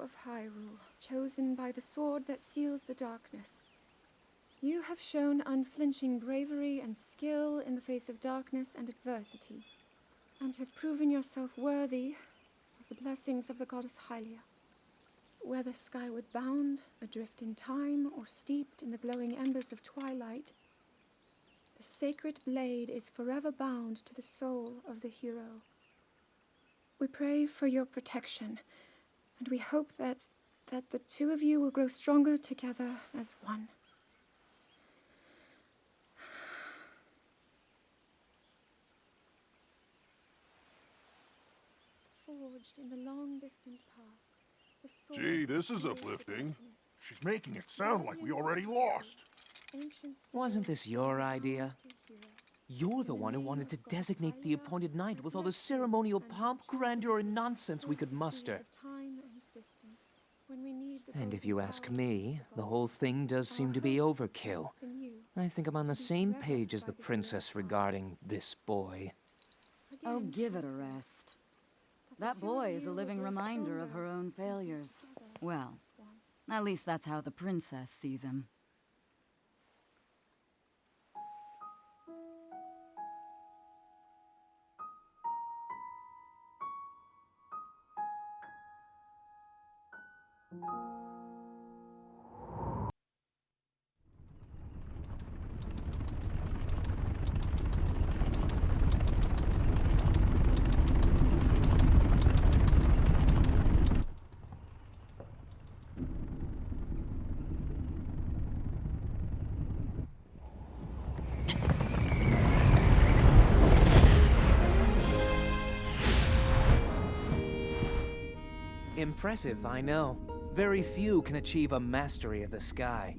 of Hyrule, chosen by the sword that seals the darkness. You have shown unflinching bravery and skill in the face of darkness and adversity, and have proven yourself worthy of the blessings of the goddess Hylia. Whether skyward bound, adrift in time, or steeped in the glowing embers of twilight, the sacred blade is forever bound to the soul of the hero. We pray for your protection, and we hope that the two of you will grow stronger together as one. Forged in the long distant past, the sword. Gee, this is uplifting. She's making it sound like we already lost. Wasn't this your idea? You're the one who wanted to designate the appointed knight with all the ceremonial pomp, grandeur, and nonsense we could muster. And if you ask me, the whole thing does seem to be overkill. I think I'm on the same page as the princess regarding this boy. Oh, give it a rest. That boy is a living reminder of her own failures. Well, at least that's how the princess sees him. Impressive, I know. Very few can achieve a mastery of the sky.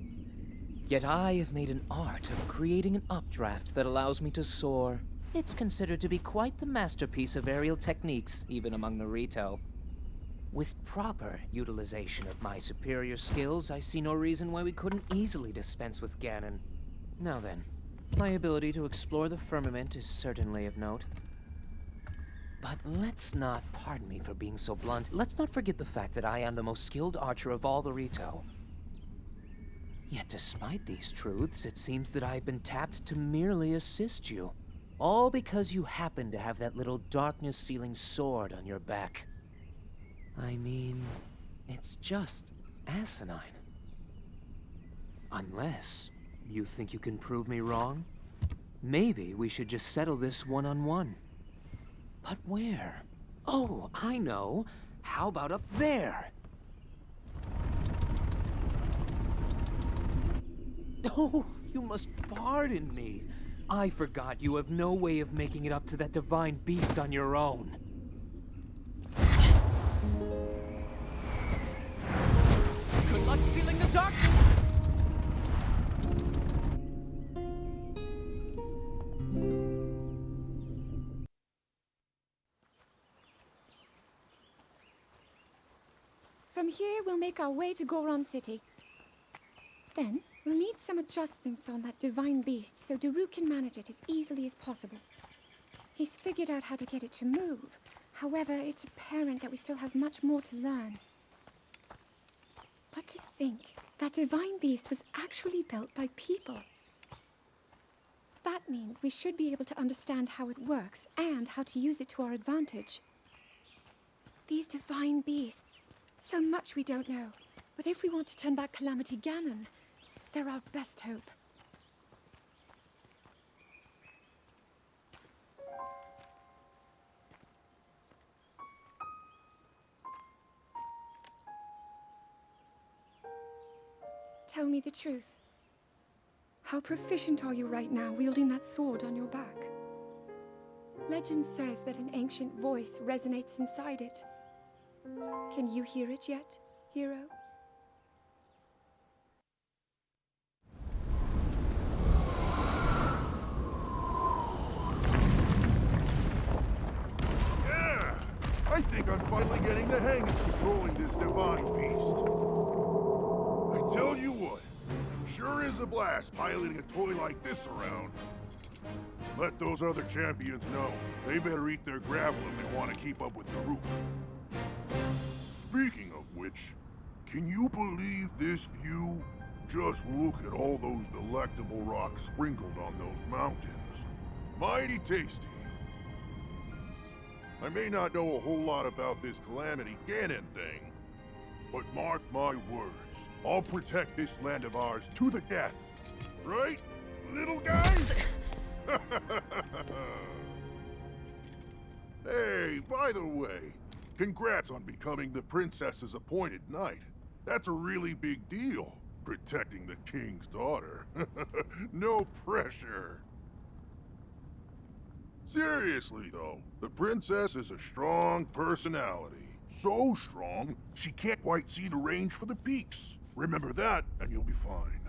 Yet I have made an art of creating an updraft that allows me to soar. It's considered to be quite the masterpiece of aerial techniques, even among the Rito. With proper utilization of my superior skills, I see no reason why we couldn't easily dispense with Ganon. Now then, my ability to explore the firmament is certainly of note. But let's not, pardon me for being so blunt, let's not forget the fact that I am the most skilled archer of all the Rito. Yet despite these truths, it seems that I've been tapped to merely assist you. All because you happen to have that little darkness-sealing sword on your back. I mean, it's just asinine. Unless you think you can prove me wrong? Maybe we should just settle this one-on-one. But where? Oh, I know. How about up there? Oh, you must pardon me. I forgot you have no way of making it up to that divine beast on your own. Good luck sealing the darkness! From here, we'll make our way to Goron City. Then, we'll need some adjustments on that divine beast so Daru can manage it as easily as possible. He's figured out how to get it to move. However, it's apparent that we still have much more to learn. But to think that divine beast was actually built by people. That means we should be able to understand how it works and how to use it to our advantage. These divine beasts, so much we don't know. But if we want to turn back Calamity Ganon, they're our best hope. Tell me the truth. How proficient are you right now wielding that sword on your back? Legend says that an ancient voice resonates inside it. Can you hear it yet, hero? Yeah! I think I'm finally getting the hang of controlling this divine beast. I tell you what, sure is a blast piloting a toy like this around. Let those other champions know. They better eat their gravel if they want to keep up with Daru. Speaking of which, rich. Can you believe this view? Just look at all those delectable rocks sprinkled on those mountains. Mighty tasty. I may not know a whole lot about this Calamity Ganon thing, but mark my words, I'll protect this land of ours to the death. Right, little guys? Hey, by the way, congrats on becoming the princess's appointed knight. That's a really big deal, protecting the king's daughter. No pressure. Seriously, though, the princess is a strong personality. So strong, she can't quite see the range for the peaks. Remember that, and you'll be fine.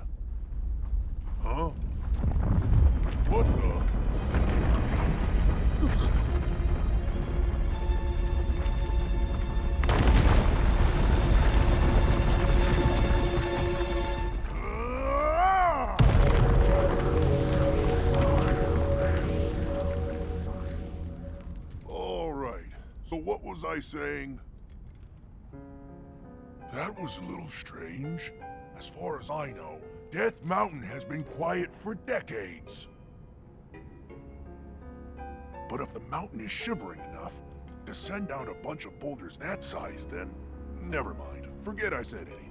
Huh? What the? So what was I saying? That was a little strange. As far as I know, Death Mountain has been quiet for decades. But if the mountain is shivering enough to send down a bunch of boulders that size, then never mind. Forget I said anything.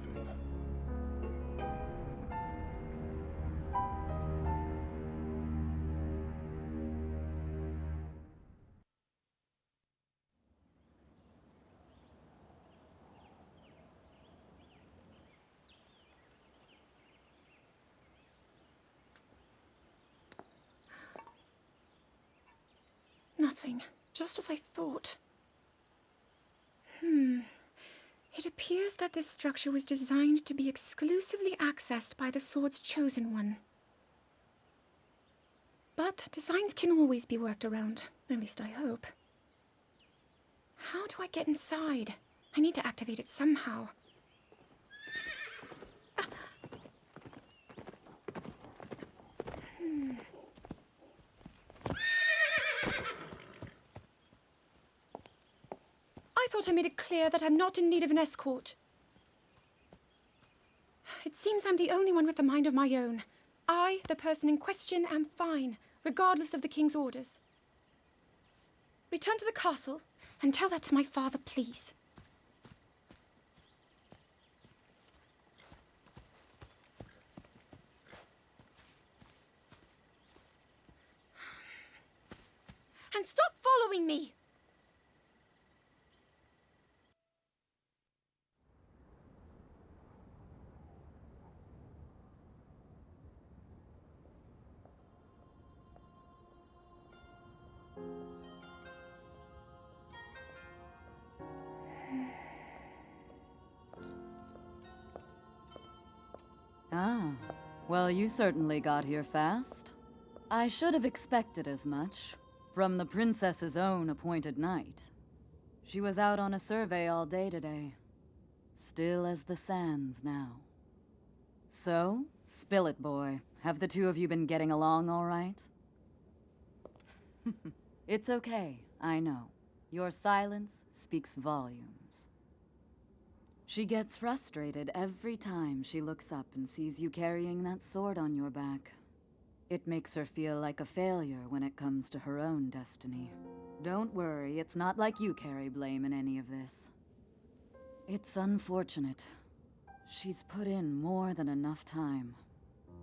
Nothing. Just as I thought. It appears that this structure was designed to be exclusively accessed by the sword's chosen one. But designs can always be worked around. At least I hope. How do I get inside? I need to activate it somehow. I thought I made it clear that I'm not in need of an escort. It seems I'm the only one with a mind of my own. I, the person in question, am fine, regardless of the king's orders. Return to the castle and tell that to my father, please. And stop following me! Ah, well, you certainly got here fast. I should have expected as much, from the princess's own appointed knight. She was out on a survey all day today. Still as the sands now. So, spill it, boy. Have the two of you been getting along all right? It's okay, I know. Your silence speaks volumes. She gets frustrated every time she looks up and sees you carrying that sword on your back. It makes her feel like a failure when it comes to her own destiny. Don't worry, it's not like you carry blame in any of this. It's unfortunate. She's put in more than enough time.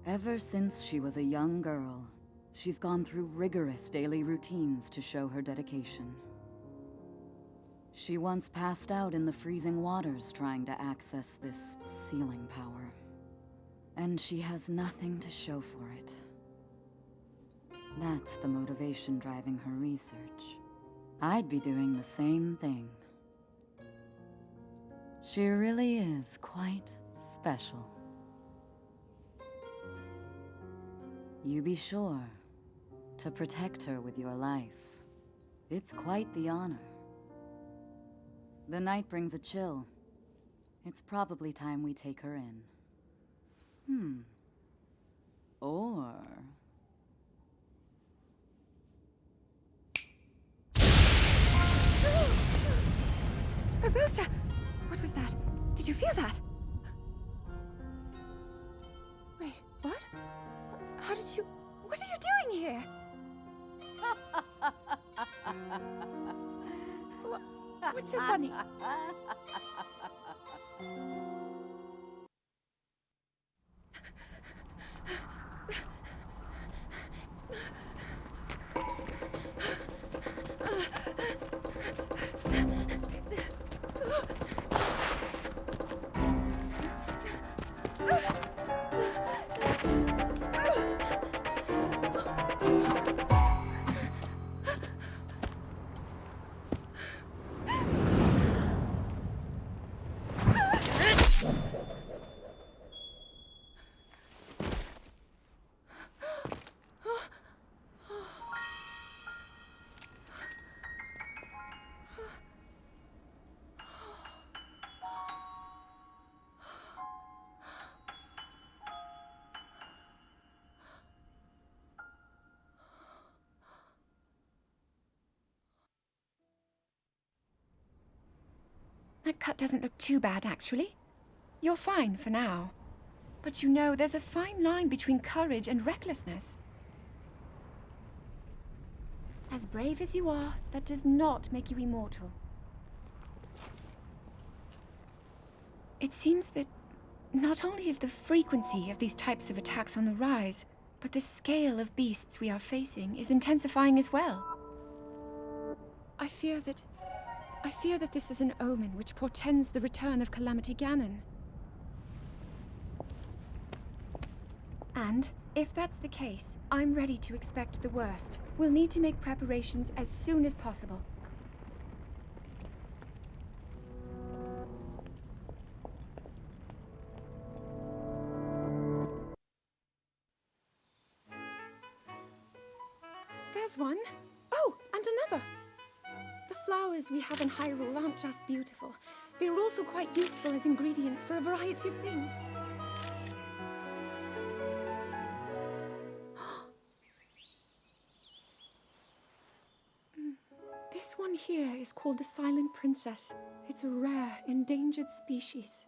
Ever since she was a young girl, she's gone through rigorous daily routines to show her dedication. She once passed out in the freezing waters trying to access this sealing power. And she has nothing to show for it. That's the motivation driving her research. I'd be doing the same thing. She really is quite special. You be sure to protect her with your life. It's quite the honor. The night brings a chill. It's probably time we take her in. Or... Urbosa! What was that? Did you feel that? Wait, what? How did you... What are you doing here? What's so funny? That cut doesn't look too bad, actually. You're fine for now. But you know, there's a fine line between courage and recklessness. As brave as you are, that does not make you immortal. It seems that not only is the frequency of these types of attacks on the rise, but the scale of beasts we are facing is intensifying as well. I fear that this is an omen which portends the return of Calamity Ganon. And, if that's the case, I'm ready to expect the worst. We'll need to make preparations as soon as possible. There's one. Oh, and another. The flowers we have in Hyrule aren't just beautiful. They're also quite useful as ingredients for a variety of things. This one here is called the Silent Princess. It's a rare, endangered species.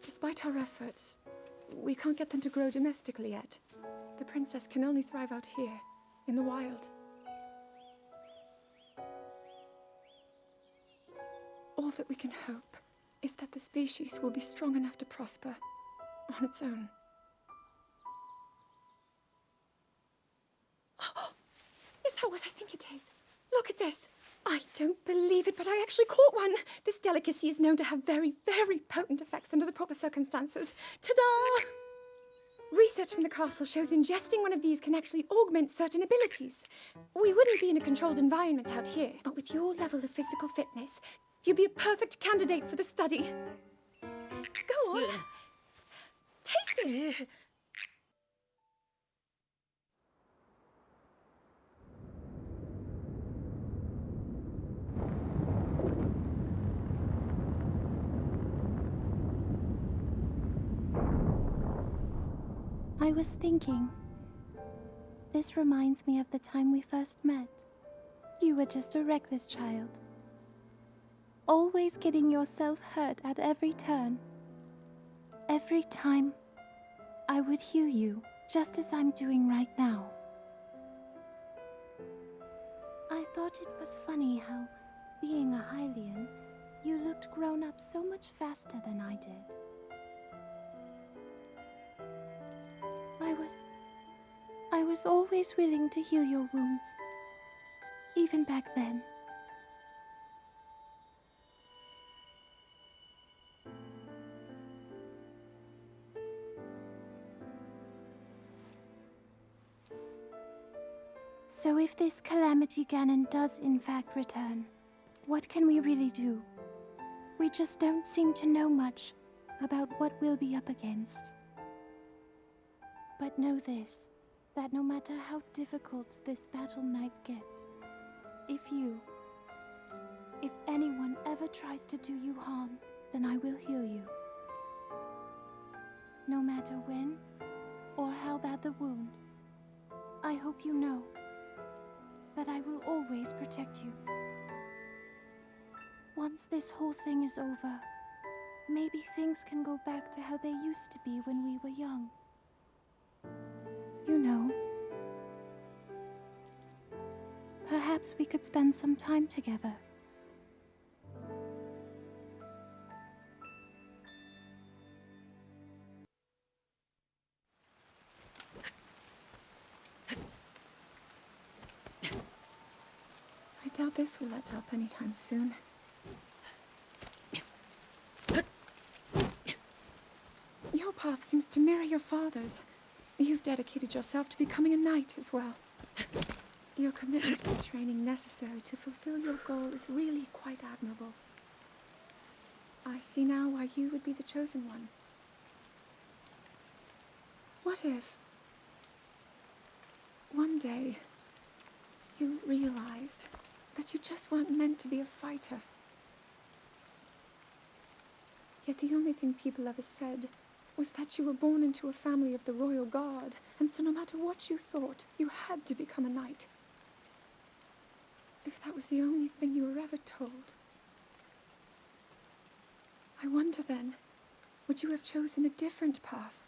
Despite our efforts, we can't get them to grow domestically yet. The princess can only thrive out here, in the wild. All that we can hope is that the species will be strong enough to prosper on its own. Is that what I think it is? Look at this. I don't believe it, but I actually caught one. This delicacy is known to have very, very potent effects under the proper circumstances. Ta-da! Research from the castle shows ingesting one of these can actually augment certain abilities. We wouldn't be in a controlled environment out here, but with your level of physical fitness, you'd be a perfect candidate for the study. Go on. Taste it. I was thinking, this reminds me of the time we first met. You were just a reckless child, always getting yourself hurt at every turn. Every time, I would heal you, just as I'm doing right now. I thought it was funny how, being a Hylian, you looked grown up so much faster than I did. I was always willing to heal your wounds, even back then. So if this Calamity Ganon does in fact return, what can we really do? We just don't seem to know much about what we'll be up against. But know this, that no matter how difficult this battle might get, if anyone ever tries to do you harm, then I will heal you. No matter when or how bad the wound, I hope you know that I will always protect you. Once this whole thing is over, maybe things can go back to how they used to be when we were young. You know. Perhaps we could spend some time together. I doubt this will let up anytime soon. Your path seems to mirror your father's. You've dedicated yourself to becoming a knight as well. Your commitment to the training necessary to fulfill your goal is really quite admirable. I see now why you would be the chosen one. What if one day you realized that you just weren't meant to be a fighter? Yet the only thing people ever said was that you were born into a family of the royal guard, and so no matter what you thought, you had to become a knight. If that was the only thing you were ever told, I wonder then, would you have chosen a different path?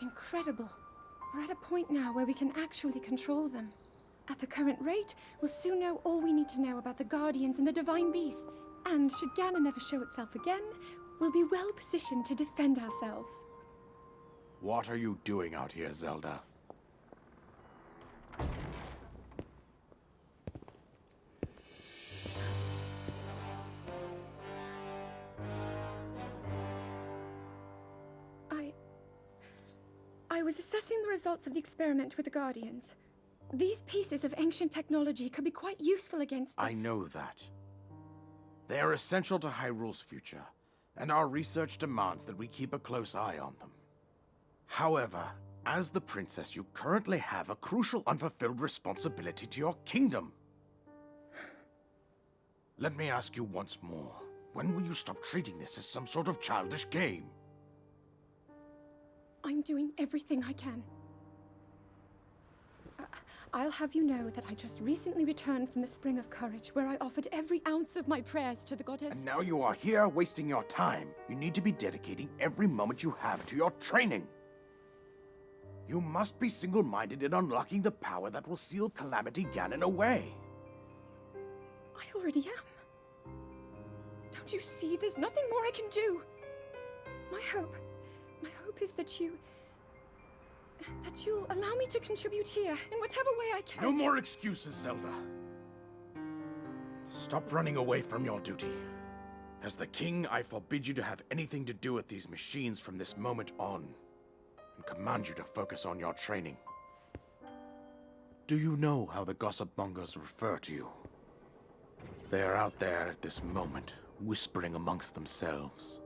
Incredible. We're at a point now where we can actually control them. At the current rate, we'll soon know all we need to know about the Guardians and the Divine Beasts. And should Ganon never show itself again, we'll be well positioned to defend ourselves. What are you doing out here, Zelda? I was assessing the results of the experiment with the Guardians. These pieces of ancient technology could be quite useful against the— I know that. They are essential to Hyrule's future, and our research demands that we keep a close eye on them. However, as the princess, you currently have a crucial unfulfilled responsibility to your kingdom. Let me ask you once more, when will you stop treating this as some sort of childish game? I'm doing everything I can. I'll have you know that I just recently returned from the Spring of Courage, where I offered every ounce of my prayers to the goddess. And now you are here wasting your time. You need to be dedicating every moment you have to your training. You must be single-minded in unlocking the power that will seal Calamity Ganon away. I already am. Don't you see? There's nothing more I can do. My hope is that you'll allow me to contribute here in whatever way I can. No more excuses, Zelda. Stop running away from your duty. As the king, I forbid you to have anything to do with these machines from this moment on, and command you to focus on your training. Do you know how the gossip mongers refer to you? They are out there at this moment, whispering amongst themselves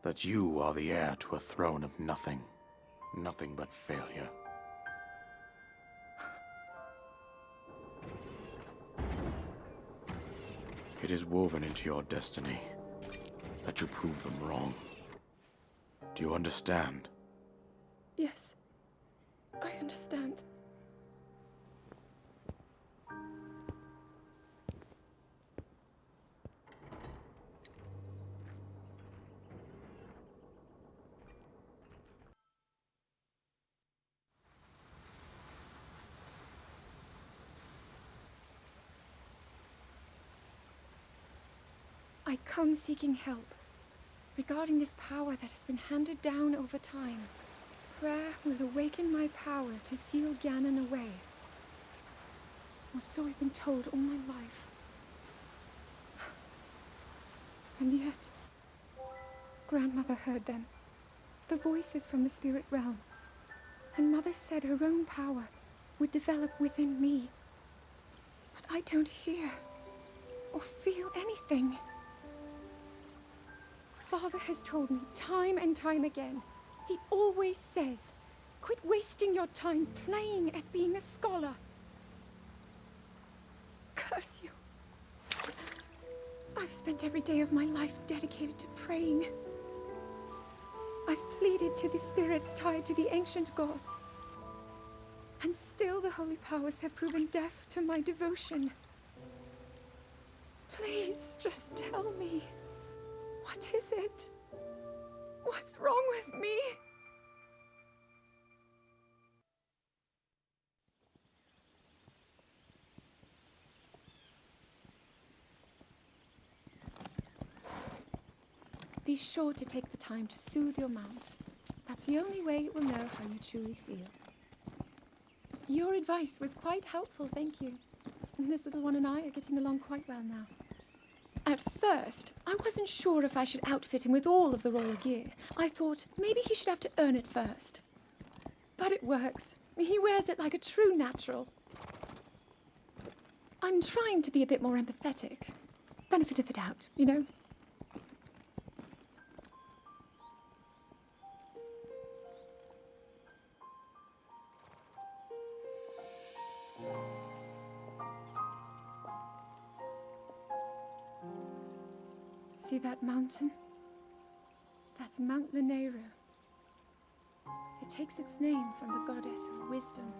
that you are the heir to a throne of nothing. Nothing but failure. It is woven into your destiny that you prove them wrong. Do you understand? Yes, I understand. I come seeking help regarding this power that has been handed down over time. Prayer will awaken my power to seal Ganon away. Or so I've been told all my life. And yet, Grandmother heard them, the voices from the spirit realm. And Mother said her own power would develop within me. But I don't hear or feel anything. Father has told me time and time again. He always says, quit wasting your time playing at being a scholar. Curse you. I've spent every day of my life dedicated to praying. I've pleaded to the spirits tied to the ancient gods. And still the holy powers have proven deaf to my devotion. Please, just tell me. What is it? What's wrong with me? Be sure to take the time to soothe your mount. That's the only way it will know how you truly feel. Your advice was quite helpful, thank you. And this little one and I are getting along quite well now. At first, I wasn't sure if I should outfit him with all of the royal gear. I thought maybe he should have to earn it first. But it works. He wears it like a true natural. I'm trying to be a bit more empathetic. Benefit of the doubt, you know? See that mountain? That's Mount Lanayru. It takes its name from the goddess of wisdom.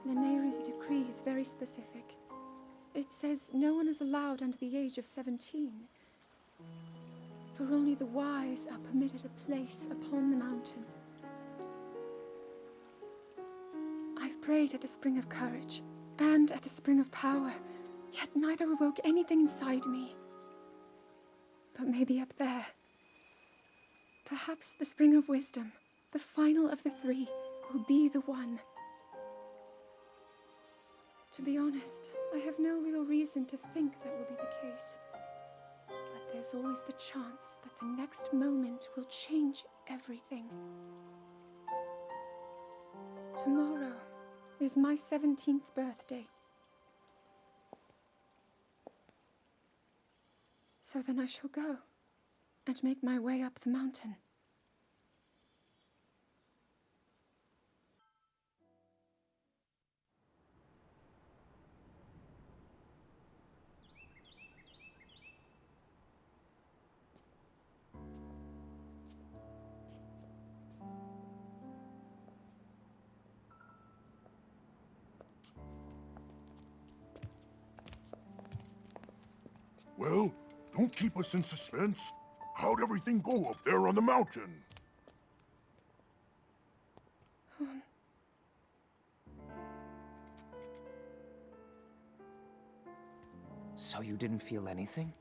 Lanayru's decree is very specific. It says no one is allowed under the age of 17. For only the wise are permitted a place upon the mountain. I've prayed at the Spring of Courage and at the Spring of Power, yet neither awoke anything inside me. But maybe up there. Perhaps the Spring of Wisdom, the final of the three, will be the one. To be honest, I have no real reason to think that will be the case. But there's always the chance that the next moment will change everything. Tomorrow is my 17th birthday. So then I shall go and make my way up the mountain. Well, don't keep us in suspense. How'd everything go up there on the mountain? So you didn't feel anything?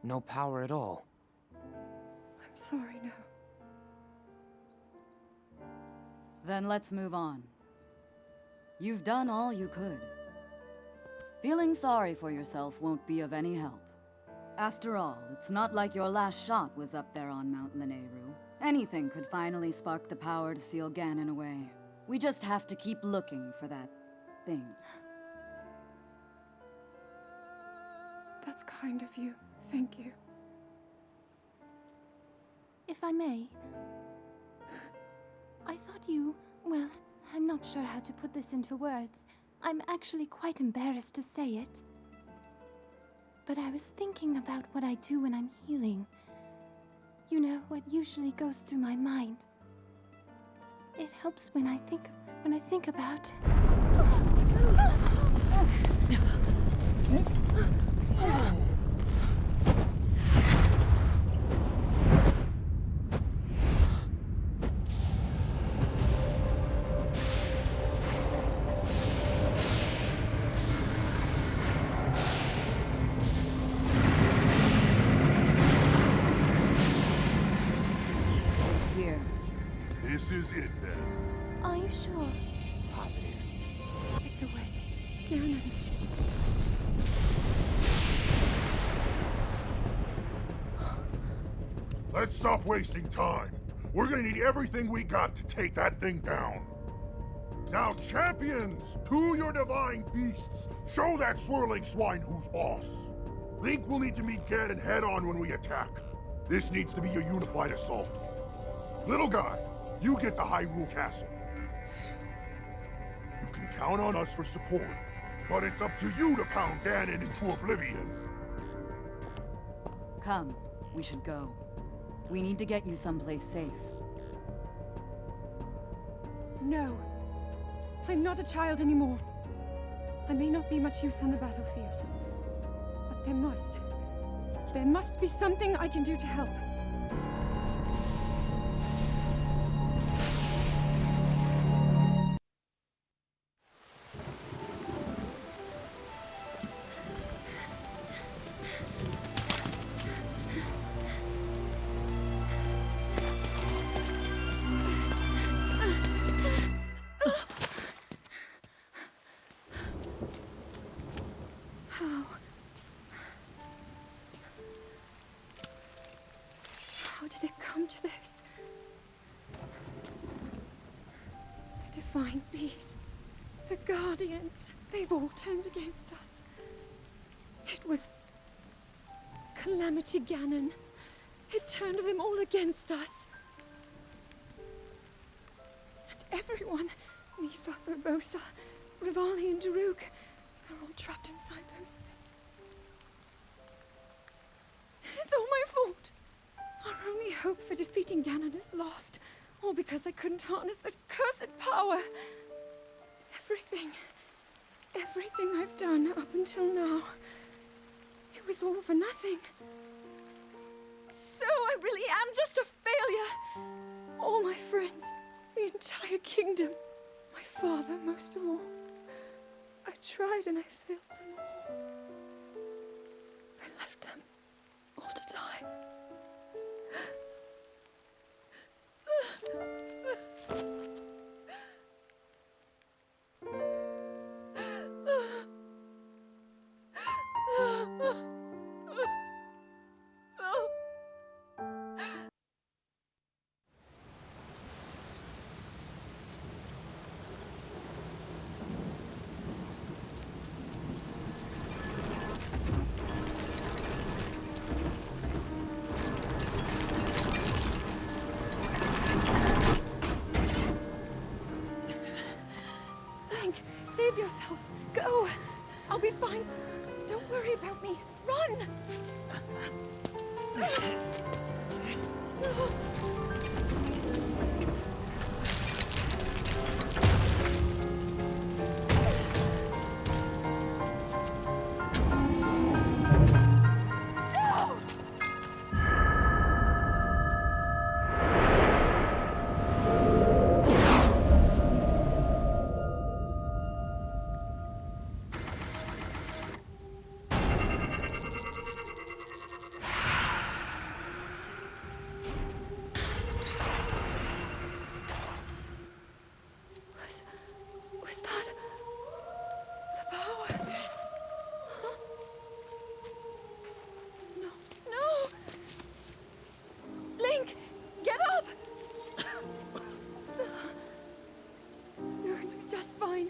No power at all? I'm sorry, no. Then let's move on. You've done all you could. Feeling sorry for yourself won't be of any help. After all, it's not like your last shot was up there on Mount Lanayru. Anything could finally spark the power to seal Ganon away. We just have to keep looking for that thing. That's kind of you. Thank you. If I may, I thought you... well, I'm not sure how to put this into words. I'm actually quite embarrassed to say it. But I was thinking about what I do when I'm healing. You know, what usually goes through my mind. It helps when I think about... This is it, then. Are you sure? Positive. It's awake. Ganon. Let's stop wasting time. We're gonna need everything we got to take that thing down. Now, champions, to your divine beasts, show that swirling swine who's boss. Link will need to meet Ganon head-on when we attack. This needs to be a unified assault. Little guy, you get to Hyrule Castle. You can count on us for support, but it's up to you to pound Ganon into oblivion. Come, we should go. We need to get you someplace safe. No. I'm not a child anymore. I may not be much use on the battlefield. But there must be something I can do to help. How did it come to this? The divine beasts, the guardians, they've all turned against us. It was Calamity Ganon. It turned them all against us. And everyone, Mifa, Urbosa, Rivali, and Daruk, they're all trapped inside those things. It's all my fault. Our only hope for defeating Ganon is lost, all because I couldn't harness this cursed power. Everything I've done up until now, it was all for nothing. So I really am just a failure. All my friends, the entire kingdom, my father most of all. I tried and I failed them all. I left them all to die. Save yourself. Go. I'll be fine. Don't worry about me. Run! Was that the power? Huh? No, no! Link, get up! You're going to be just fine.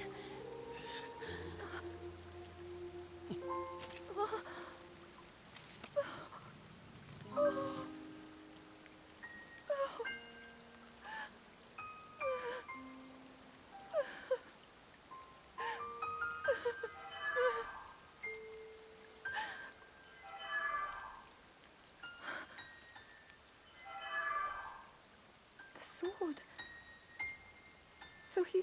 Sword. So he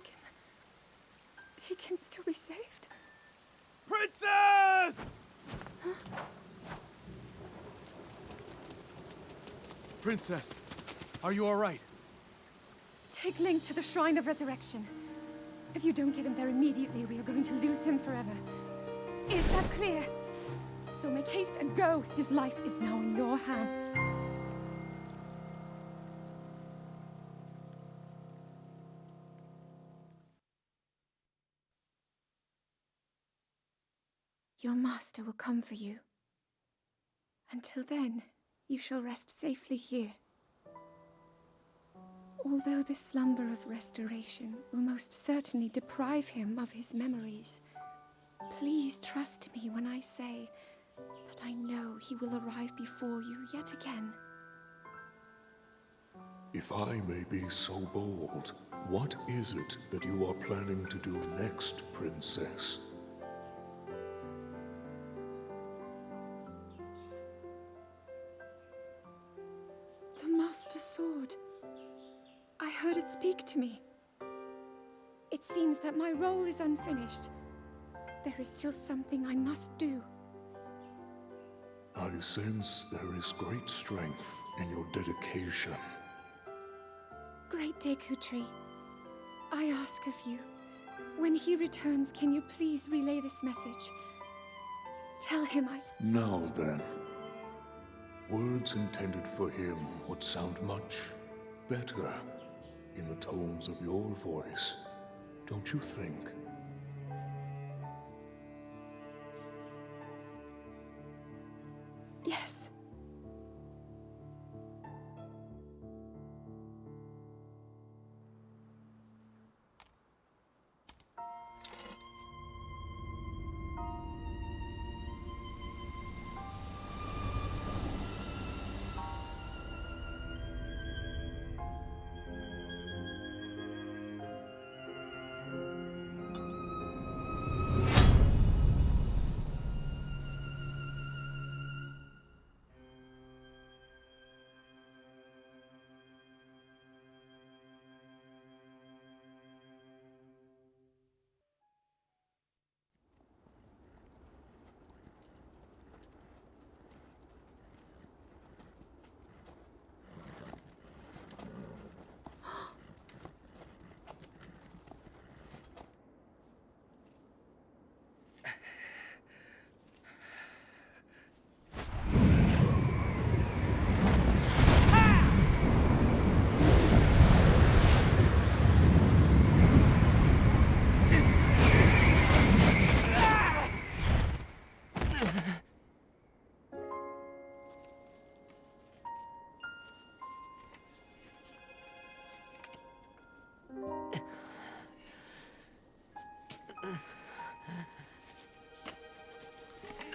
can still be saved? Princess! Huh? Princess, are you all right? Take Link to the Shrine of Resurrection. If you don't get him there immediately, we are going to lose him forever. Is that clear? So make haste and go. His life is now in your hands. Your master will come for you. Until then, you shall rest safely here. Although the slumber of restoration will most certainly deprive him of his memories, please trust me when I say that I know he will arrive before you yet again. If I may be so bold, what is it that you are planning to do next, Princess? to me. It seems that my role is unfinished. There is still something I must do. I sense there is great strength in your dedication. Great Dekutri, I ask of you, when he returns, can you please relay this message? Tell him Now then. Words intended for him would sound much better in the tones of your voice, don't you think? Yes.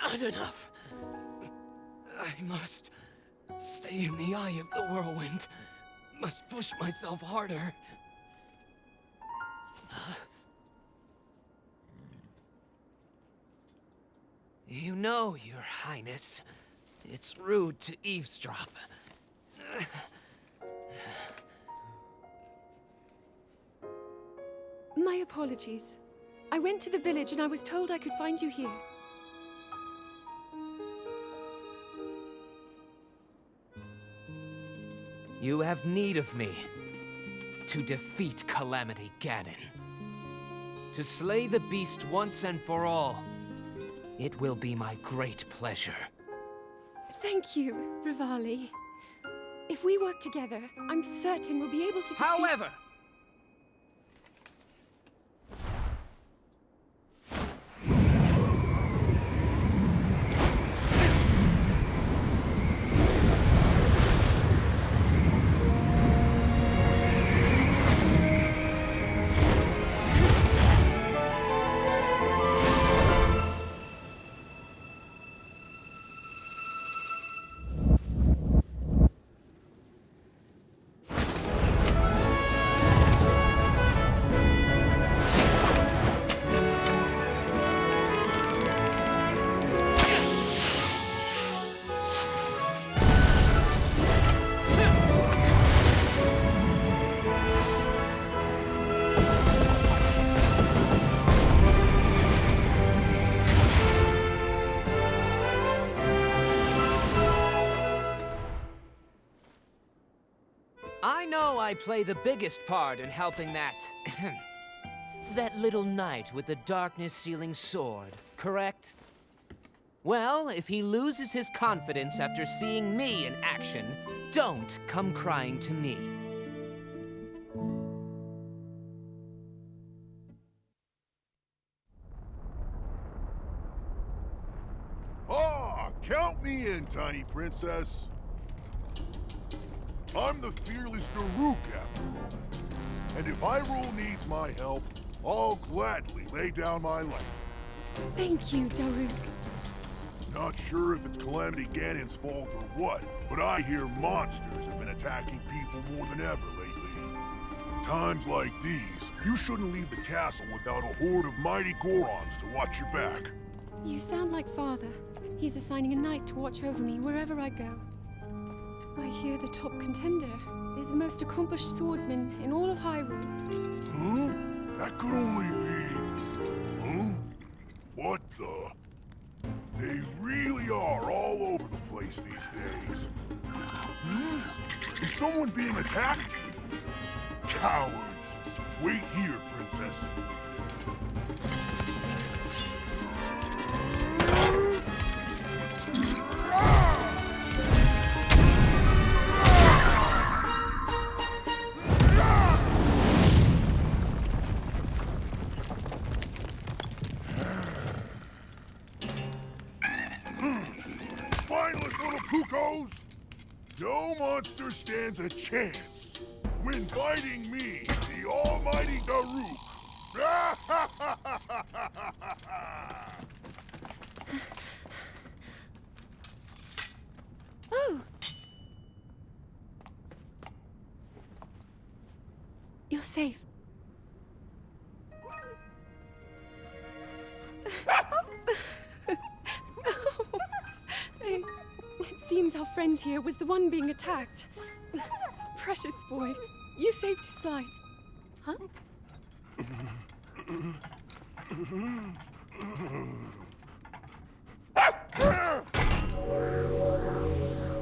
Not enough. I must stay in the eye of the whirlwind. Must push myself harder. You know, Your Highness, it's rude to eavesdrop. My apologies. I went to the village and I was told I could find you here. You have need of me to defeat Calamity Ganon. To slay the beast once and for all. It will be my great pleasure. Thank you, Rivali. If we work together, I'm certain we'll be able to defeat— However, I know I play the biggest part in helping that little knight with the darkness-sealing sword, correct? Well, if he loses his confidence after seeing me in action, don't come crying to me. Ah, count me in, tiny princess. I'm the fearless Daruk, after all. And if Hyrule needs my help, I'll gladly lay down my life. Thank you, Daruk. Not sure if it's Calamity Ganon's fault or what, but I hear monsters have been attacking people more than ever lately. Times like these, you shouldn't leave the castle without a horde of mighty Gorons to watch your back. You sound like Father. He's assigning a knight to watch over me wherever I go. I hear the top contender is the most accomplished swordsman in all of Hyrule. Huh? That could only be... Huh? What the? They really are all over the place these days. Hmm? Is someone being attacked? Cowards! Wait here, Princess. Spineless little cuckoos! No monster stands a chance when fighting me, the almighty Daruk. Oh! You're safe. It seems our friend here was the one being attacked. Precious boy, you saved his life. Huh?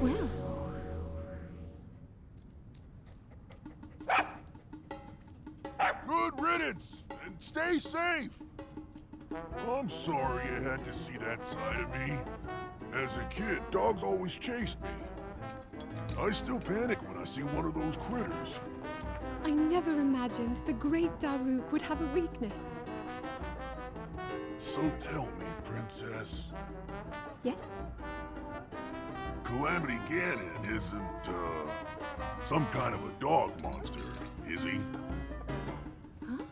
Well. Good riddance, and stay safe. I'm sorry you had to see that side of me. As a kid, dogs always chased me. I still panic when I see one of those critters. I never imagined the great Daruk would have a weakness. So tell me, Princess, Yes? Calamity Ganon isn't, some kind of a dog monster, is he? Huh?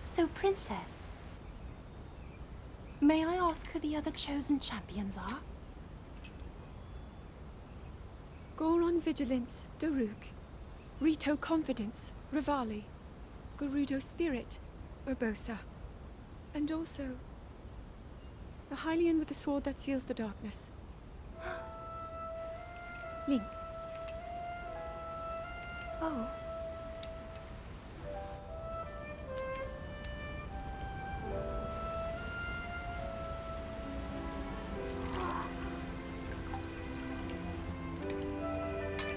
So, Princess, may I ask who the other chosen champions are? Goron Vigilance, Daruk. Rito Confidence, Rivali. Gerudo Spirit, Urbosa. And also, the Hylian with the sword that seals the darkness. Link. Oh.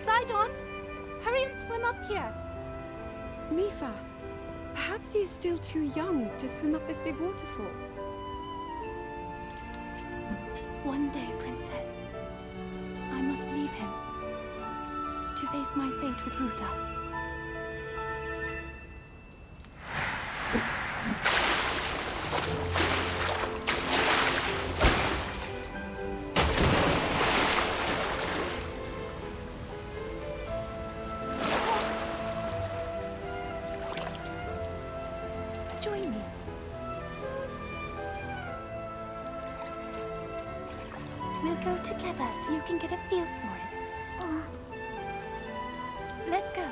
Sidon! Hurry and swim up here! Mifa, perhaps he is still too young to swim up this big waterfall. One day, Princess, I must leave him to face my fate with Ruta. Join me. We'll go together so you can get a feel for it. Let's go.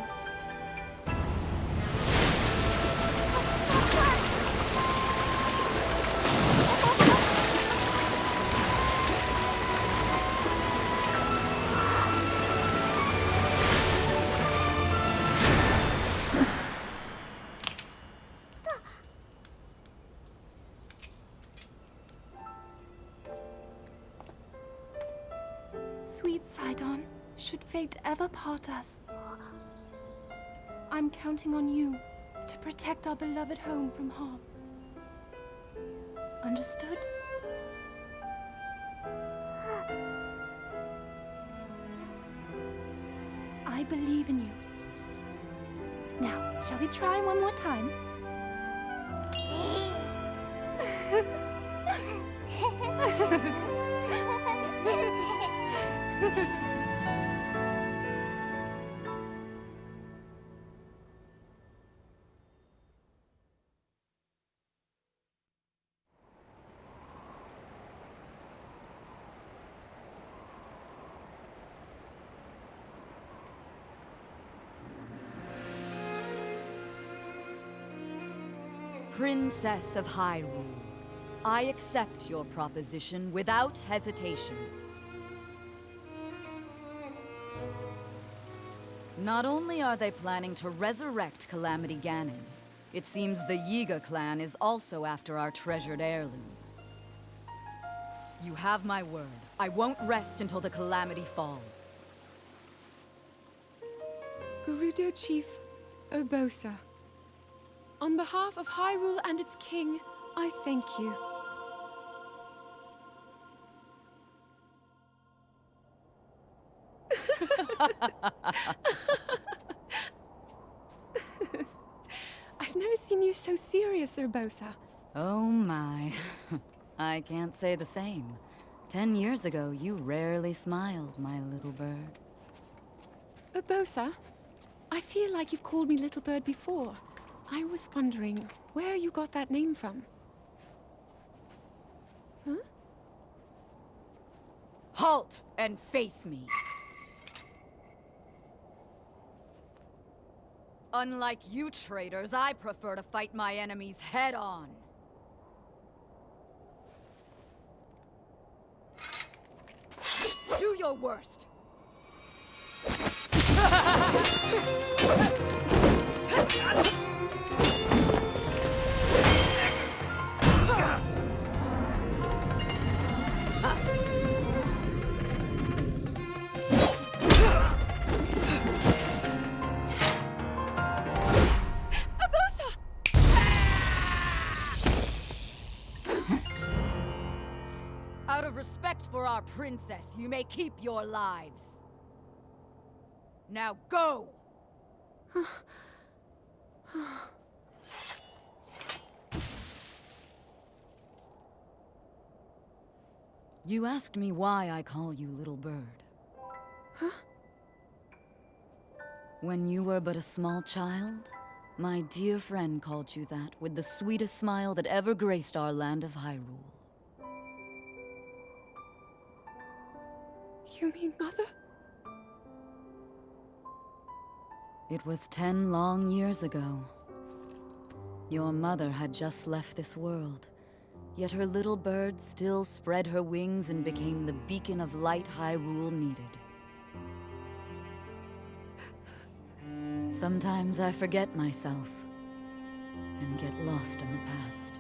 Sweet Sidon, should fate ever part us, I'm counting on you to protect our beloved home from harm. Understood? I believe in you. Now, shall we try one more time? Princess of Hyrule, I accept your proposition without hesitation. Not only are they planning to resurrect Calamity Ganon, it seems the Yiga clan is also after our treasured heirloom. You have my word. I won't rest until the Calamity falls. Gerudo Chief Urbosa, on behalf of Hyrule and its king, I thank you. I've never seen you so serious, Urbosa. Oh my. I can't say the same. 10 years ago, you rarely smiled, my little bird. Urbosa, I feel like you've called me Little Bird before. I was wondering where you got that name from. Huh? Halt and face me. Unlike you traitors, I prefer to fight my enemies head on. Do your worst. Out of respect for our princess, you may keep your lives. Now go! You asked me why I call you Little Bird. Huh? When you were but a small child, my dear friend called you that with the sweetest smile that ever graced our land of Hyrule. You mean Mother? It was 10 long years ago. Your mother had just left this world, yet her little bird still spread her wings and became the beacon of light Hyrule needed. Sometimes I forget myself and get lost in the past.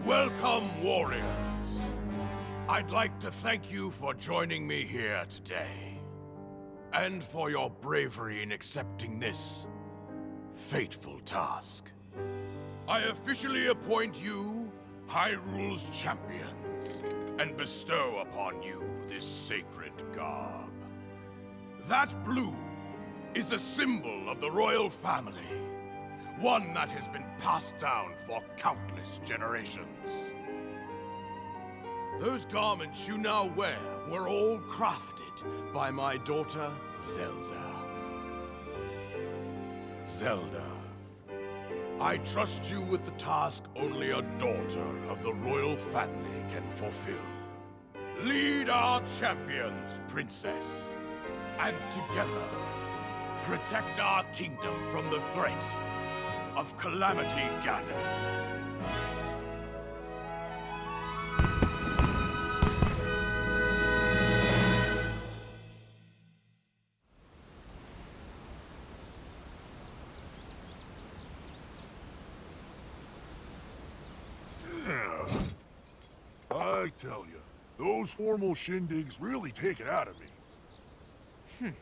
Welcome, warriors. I'd like to thank you for joining me here today, and for your bravery in accepting this fateful task. I officially appoint you Hyrule's champions, and bestow upon you this sacred garb. That blue is a symbol of the royal family, one that has been passed down for countless generations. Those garments you now wear were all crafted by my daughter, Zelda. Zelda, I trust you with the task only a daughter of the royal family can fulfill. Lead our champions, Princess, and together, protect our kingdom from the threat of Calamity Ganon. I tell you, those formal shindigs really take it out of me.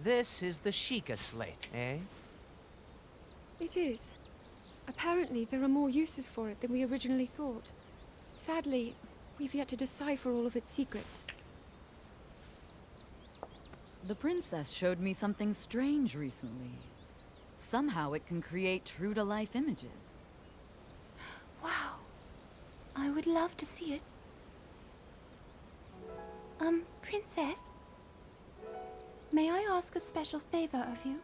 This is the Sheikah slate, eh? It is. Apparently, there are more uses for it than we originally thought. Sadly, we've yet to decipher all of its secrets. The princess showed me something strange recently. Somehow it can create true-to-life images. Wow. I would love to see it. Princess? May I ask a special favor of you?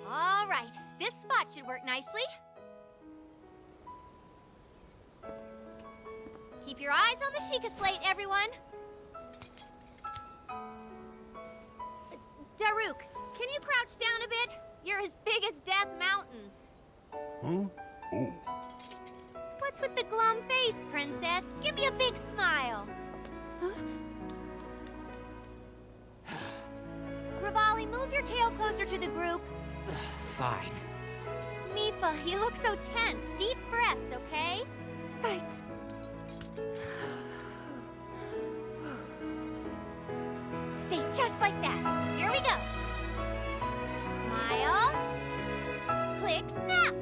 All right, this spot should work nicely. Keep your eyes on the Sheikah slate, everyone. Daruk, can you crouch down a bit? You're as big as Death Mountain. Huh? Oh. What's with the glum face, Princess? Give me a big smile. Huh? Rivali, move your tail closer to the group. Fine. Mifa, you look so tense. Deep breaths, okay? Right. Stay just like that. Here we go. Smile. Click, snap.